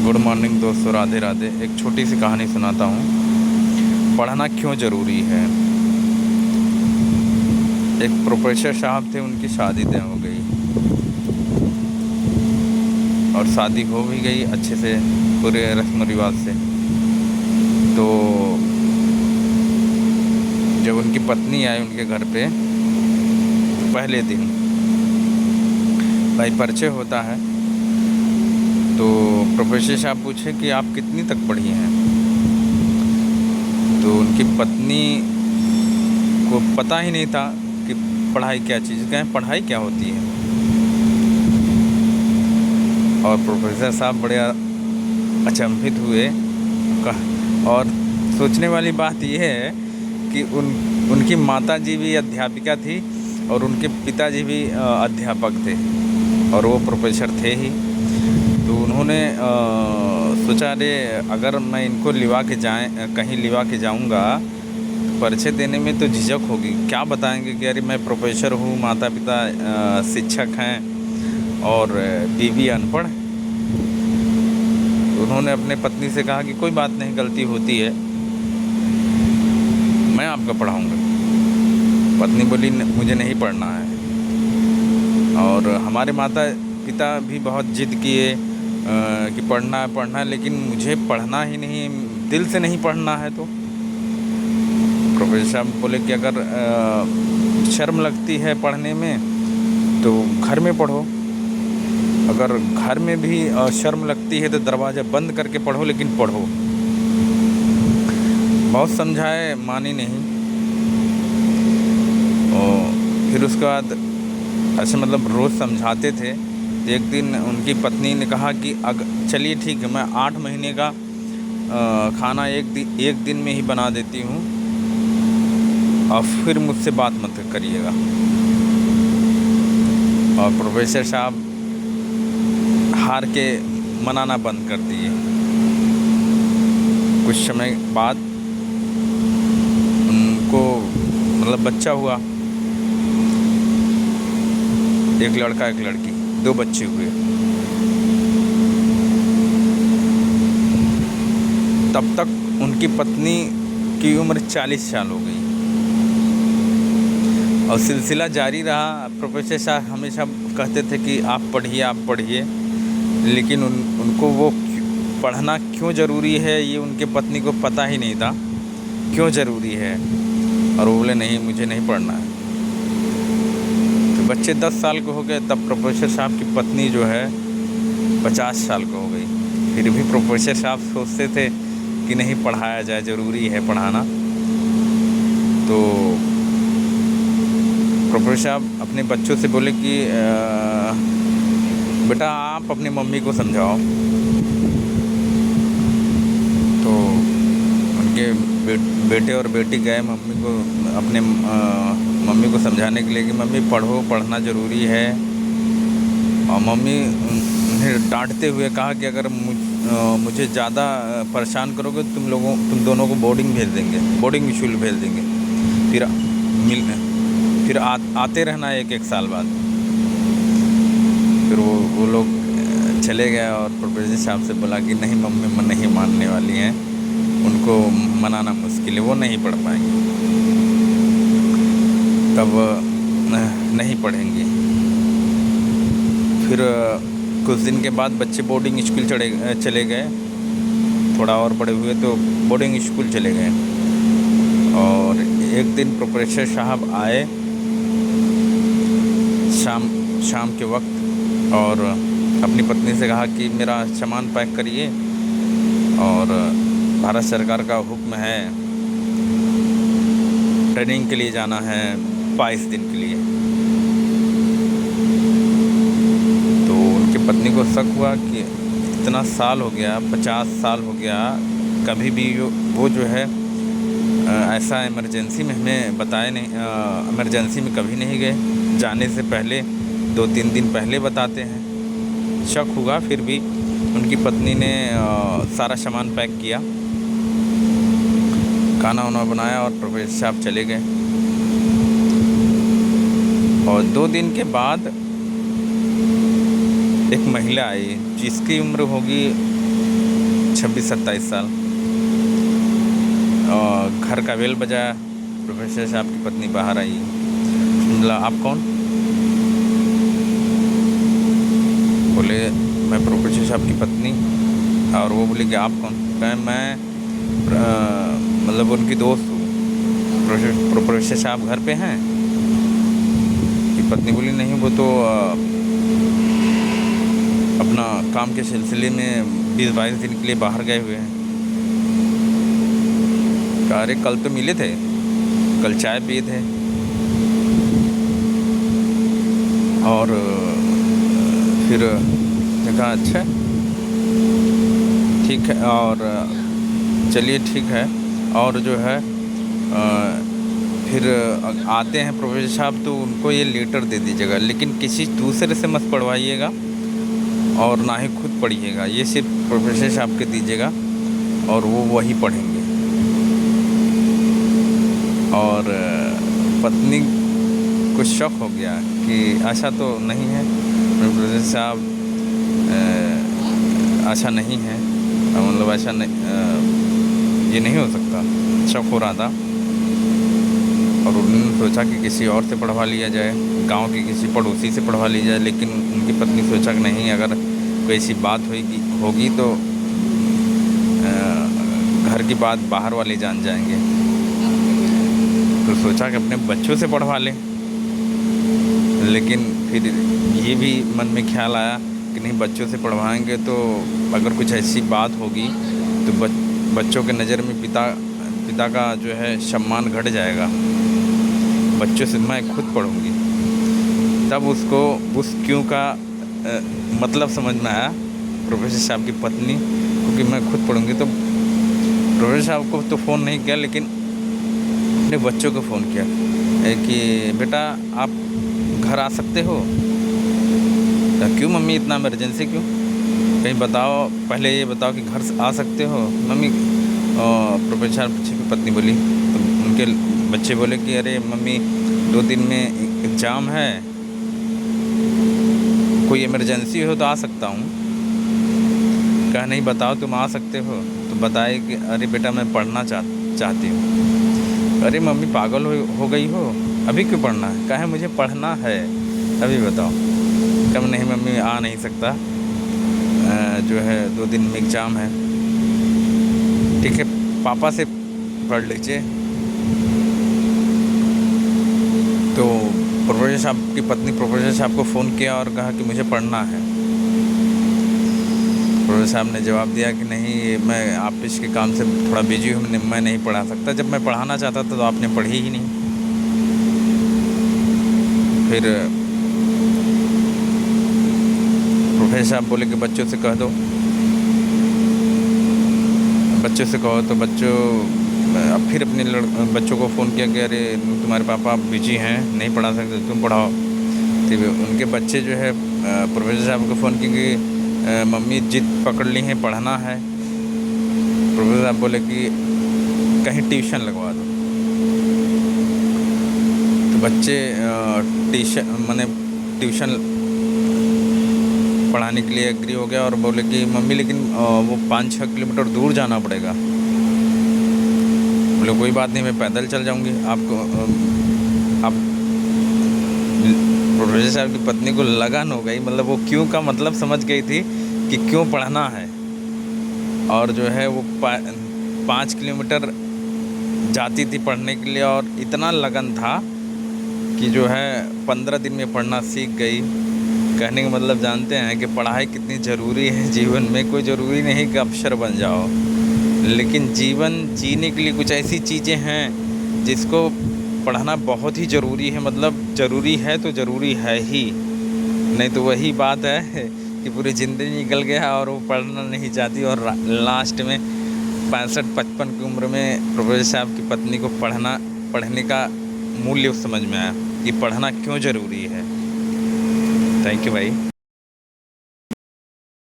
Good morning दोस्तों, राधे राधे। एक छोटी सी कहानी सुनाता हूँ, पढ़ना क्यों ज़रूरी है। एक प्रोफेसर साहब थे, उनकी शादी तय हो गई और शादी हो भी गई अच्छे से, पूरे रस्म रिवाज से। तो जब उनकी पत्नी आई उनके घर पे, तो पहले दिन भाई परिचय होता है। तो प्रोफेसर साहब पूछे कि आप कितनी तक पढ़ी हैं। तो उनकी पत्नी को पता ही नहीं था कि पढ़ाई क्या चीज़, कहें पढ़ाई क्या होती है। और प्रोफेसर साहब बड़े अचंभित हुए। और सोचने वाली बात यह है कि उनकी माताजी भी अध्यापिका थी और उनके पिताजी भी अध्यापक थे और वो प्रोफेसर थे ही। तो उन्होंने सोचा, अरे अगर मैं इनको कहीं लिवा के जाऊंगा तो परिचय देने में तो झिझक होगी। क्या बताएंगे कि अरे मैं प्रोफेसर हूँ, माता पिता शिक्षक हैं और बीवी अनपढ़। उन्होंने अपने पत्नी से कहा कि कोई बात नहीं, गलती होती है, मैं आपको पढ़ाऊँगा। पत्नी बोली मुझे नहीं पढ़ना है। और हमारे माता पिता भी बहुत जिद किए कि पढ़ना है, लेकिन मुझे पढ़ना ही नहीं, दिल से नहीं पढ़ना है। तो प्रोफेसर साहब बोले कि अगर शर्म लगती है पढ़ने में तो घर में पढ़ो, अगर घर में भी शर्म लगती है तो दरवाज़ा बंद करके पढ़ो, लेकिन पढ़ो। बहुत समझाए, मानी नहीं। और फिर उसके बाद ऐसे मतलब रोज़ समझाते थे। एक दिन उनकी पत्नी ने कहा कि चलिए ठीक है, मैं 8 महीने का खाना एक दिन में ही बना देती हूँ और फिर मुझसे बात मत करिएगा। और प्रोफेसर साहब हार के मनाना बंद कर दिए। कुछ समय बाद उनको मतलब बच्चा हुआ, एक लड़का एक लड़की, 2 बच्चे हुए। तब तक उनकी पत्नी की उम्र 40 साल हो गई और सिलसिला जारी रहा। प्रोफेसर साहब हमेशा कहते थे कि आप पढ़िए, लेकिन उनको वो पढ़ना क्यों ज़रूरी है ये उनके पत्नी को पता ही नहीं था, क्यों ज़रूरी है। और वो बोले नहीं, मुझे नहीं पढ़ना है। तो बच्चे 10 साल के हो गए, तब प्रोफेसर साहब की पत्नी जो है 50 साल की हो गई। फिर भी प्रोफेसर साहब सोचते थे कि नहीं, पढ़ाया जाए, ज़रूरी है पढ़ाना। तो प्रोफेसर साहब अपने बच्चों से बोले कि बेटा आप अपनी मम्मी को समझाओ। तो उनके बेटे और बेटी गए अपने मम्मी को समझाने के लिए कि मम्मी पढ़ना ज़रूरी है। और मम्मी उन्हें डांटते हुए कहा कि अगर मुझे ज़्यादा परेशान करोगे तुम दोनों को बोर्डिंग स्कूल भेज देंगे। फिर आते रहना एक साल बाद। फिर वो लोग चले गए और प्रोफेसर साहब से बोला कि नहीं, मम्मी नहीं मानने वाली हैं, उनको मनाना मुश्किल है, वो नहीं पढ़ पाएंगी, तब नहीं पढ़ेंगी। फिर कुछ दिन के बाद बच्चे बोर्डिंग स्कूल चले गए। थोड़ा और बड़े हुए तो बोर्डिंग स्कूल चले गए। और एक दिन प्रोफेसर साहब आए शाम के वक्त और अपनी पत्नी से कहा कि मेरा सामान पैक करिए, और भारत सरकार का हुक्म है, ट्रेनिंग के लिए जाना है 22 दिन के लिए। तो उनकी पत्नी को शक हुआ कि इतना साल हो गया, 50 साल हो गया, कभी भी वो जो है ऐसा इमरजेंसी में हमें बताए नहीं, इमरजेंसी में कभी नहीं गए। जाने से पहले 2-3 दिन पहले बताते हैं। शक हुआ, फिर भी उनकी पत्नी ने सारा सामान पैक किया, खाना वाना बनाया और प्रोफेसर साहब चले गए। और 2 दिन के बाद एक महिला आई जिसकी उम्र होगी 26-27 साल, और घर का बेल बजा। प्रोफेसर साहब की पत्नी बाहर आई, बोला आप कौन? बोले मैं प्रोफेसर साहब की पत्नी। और वो बोली कि आप कौन? कहे मैं मतलब उनकी दोस्त हूँ। प्रोफेसर साहब घर पे हैं? कि पत्नी बोली नहीं, वो तो अपना काम के सिलसिले में 20-22 दिन के लिए बाहर गए हुए हैं। कहा अरे कल तो मिले थे, कल चाय पिए थे। और फिर कहा अच्छा ठीक है, और चलिए ठीक है। और जो है फिर आते हैं प्रोफेसर साहब तो उनको ये लेटर दे दीजिएगा, लेकिन किसी दूसरे से मत पढ़वाइएगा और ना ही खुद पढ़िएगा, ये सिर्फ प्रोफेसर साहब के दीजिएगा और वो वही पढ़ेंगे। और पत्नी को शौक हो गया कि ऐसा तो नहीं है, प्रोफेसर साहब ऐसा नहीं है, मतलब ऐसा नहीं, ये नहीं हो सकता। शौक हो रहा था और उन्होंने सोचा कि किसी और से पढ़वा लिया जाए, गांव के किसी पड़ोसी से पढ़वा ली जाए। लेकिन उनकी पत्नी सोचा कि नहीं, अगर कोई ऐसी बात होगी तो घर की बात बाहर वाले जान जाएंगे। तो सोचा कि अपने बच्चों से पढ़वा लें। लेकिन फिर ये भी मन में ख्याल आया कि नहीं, बच्चों से पढ़वाएंगे तो अगर कुछ ऐसी बात होगी तो बच्चों के नज़र में पिता का जो है सम्मान घट जाएगा। बच्चों से मैं खुद पढ़ूंगी। तब उसको उस क्यों का मतलब समझ में आया प्रोफेसर साहब की पत्नी, क्योंकि मैं खुद पढ़ूंगी। तो प्रोफेसर साहब को तो फ़ोन नहीं किया, लेकिन अपने बच्चों को फ़ोन किया कि बेटा आप घर आ सकते हो? क्यों मम्मी, इतना इमरजेंसी क्यों? कहीं बताओ, पहले ये बताओ कि घर आ सकते हो मम्मी? प्रोफेसर साहब की पत्नी बोली, तो उनके बच्चे बोले कि अरे मम्मी 2 दिन में एग्ज़ाम है, कोई इमरजेंसी हो तो आ सकता हूँ। कहा नहीं, बताओ तुम आ सकते हो? तो बताए कि अरे बेटा मैं पढ़ना चाहती हूँ। अरे मम्मी पागल हो गई हो, अभी क्यों पढ़ना है? कहा मुझे पढ़ना है, अभी बताओ। कम नहीं मम्मी, आ नहीं सकता, जो है 2 दिन में एग्ज़ाम है। ठीक है, पापा से पढ़ लीजिए। तो प्रोफेसर साहब की पत्नी प्रोफेसर साहब को फ़ोन किया और कहा कि मुझे पढ़ना है। प्रोफेसर साहब ने जवाब दिया कि नहीं, मैं ऑफिस के काम से थोड़ा बिजी हूँ, मैं नहीं पढ़ा सकता। जब मैं पढ़ाना चाहता था तो आपने पढ़ी ही नहीं। फिर प्रोफेसर साहब बोले कि बच्चों से कह दो। बच्चों से कहो तो बच्चों अब फिर अपने बच्चों को फ़ोन किया कि अरे तुम्हारे पापा बिजी हैं, नहीं पढ़ा सकते, तुम पढ़ाओ। तो उनके बच्चे जो है प्रोफेसर साहब को फ़ोन किए कि मम्मी जिद पकड़ ली है, पढ़ना है। प्रोफेसर साहब बोले कि कहीं ट्यूशन लगवा दो। तो बच्चे ट्यूशन पढ़ाने के लिए एग्री हो गया और बोले कि मम्मी लेकिन वो 5-6 किलोमीटर दूर जाना पड़ेगा। बोले कोई बात नहीं, मैं पैदल चल जाऊंगी। आप प्रोफेसर साहब की पत्नी को लगन हो गई, मतलब वो क्यों का मतलब समझ गई थी कि क्यों पढ़ना है। और जो है वो 5 किलोमीटर जाती थी पढ़ने के लिए, और इतना लगन था कि जो है 15 दिन में पढ़ना सीख गई। कहने का मतलब जानते हैं कि पढ़ाई कितनी ज़रूरी है जीवन में। कोई ज़रूरी नहीं कि अफसर बन जाओ, लेकिन जीवन जीने के लिए कुछ ऐसी चीज़ें हैं जिसको पढ़ना बहुत ही ज़रूरी है। मतलब ज़रूरी है तो ज़रूरी है ही, नहीं तो वही बात है कि पूरी ज़िंदगी निकल गया और वो पढ़ना नहीं चाहती। और लास्ट में 65-55 की उम्र में प्रोफेसर साहब की पत्नी को पढ़ने का मूल्य समझ में आया कि पढ़ना क्यों ज़रूरी है। थैंक यू भाई।